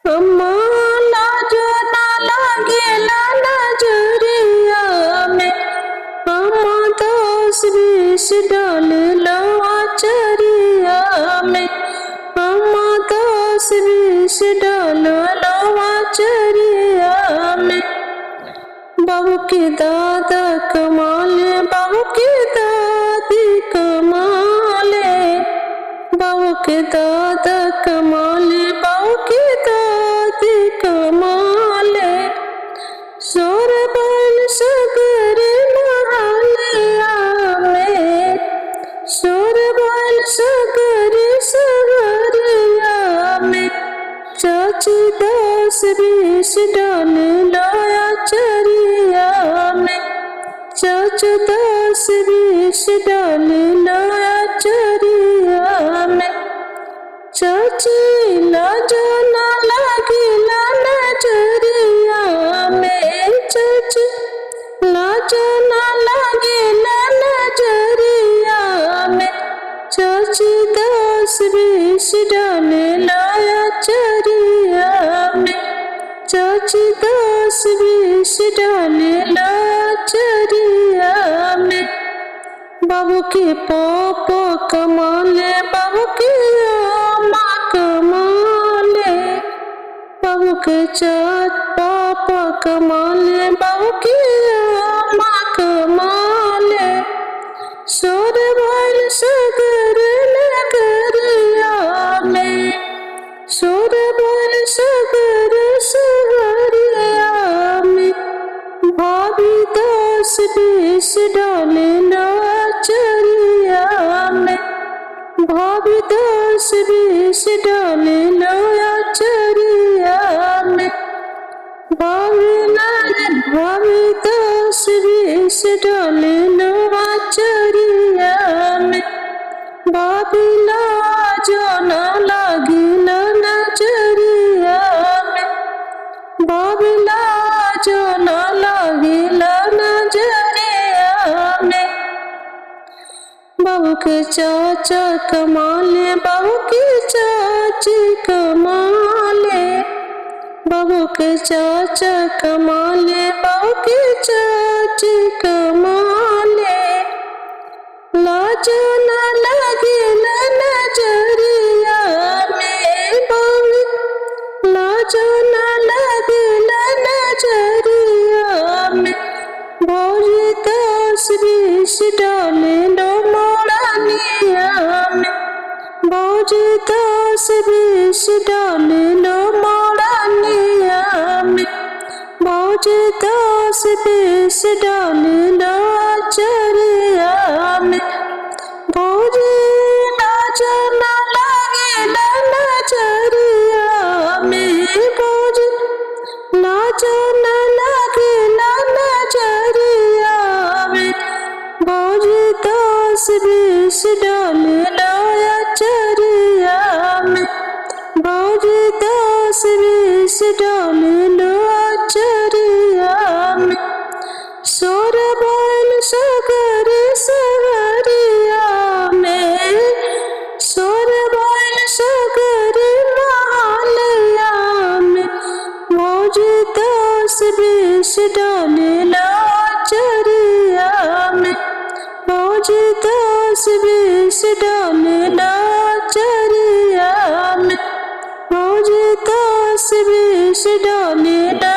अम्मा लाज ना लागेला नजरिया में, अम्मा 10-20 डालेला आचरिया में, अम्मा 10-20 डालेला आचरिया में। बाबू के दादा कमाले, बाबू के दादी कमाले, बाबू के दादा कमाले, बाबू के दादी कमाले। सोर बन सगर नहालिया में, सोर बन सगर सगरिया में। चाची 10-20 डालेला आचरिया में, चाचा 10-20 डालेला आचरिया में। चाची लाज ना लागेला नजरिया में, चाची लाज ना लागेला नजरिया में। चाची 10-20 डालेला आचरिया में, चाची 10-20 डालेला आचरिया में। बाबू के पापा कमाले, बाबू के अम्मा कमाले, बाबू के पापा कमाले, बाबू के अम्मा कमाले। सोर भइल सगर नगरिया में, सोर भइल सगर सहरिया में। भाभी 10-20 डालेला आचरिया में, भाभी 10-20 डालेला आचरिया में। भाभी 10-20 डालेला आचरिया में। भाभी लाज ना लागेला नजरिया में, भाभी लाज ना लागेला नजरिया में। बाबू के चाचा कमाले, बाबू के चाची कमाले, बाबू के चाचा कमाले, बाबू के चाची कमाले। लाज ना लागेला नजरिया में, बाबू लाज ना लागेला नजरिया में। भौजी 10-20 डालेला मोड़निया में, भौजी 10-20 डालेला मोड़निया में। भौजी 10-20 डालेला आचरिया में। भौजी लाज ना लागेला नजरिया में, भौजी लाज ना लागेला नजरिया में। भौजी 10-20 डालेला आचरिया में, भौजी 10-20 डालेला आचरिया में। सोर बन सगर सहरिया में, सोर बन सगर नहालिया में। भौजी 10-20 डालेला आचरिया में, भौजी 10-20 डालेला आचरिया में। भौजी 10-20 डालेला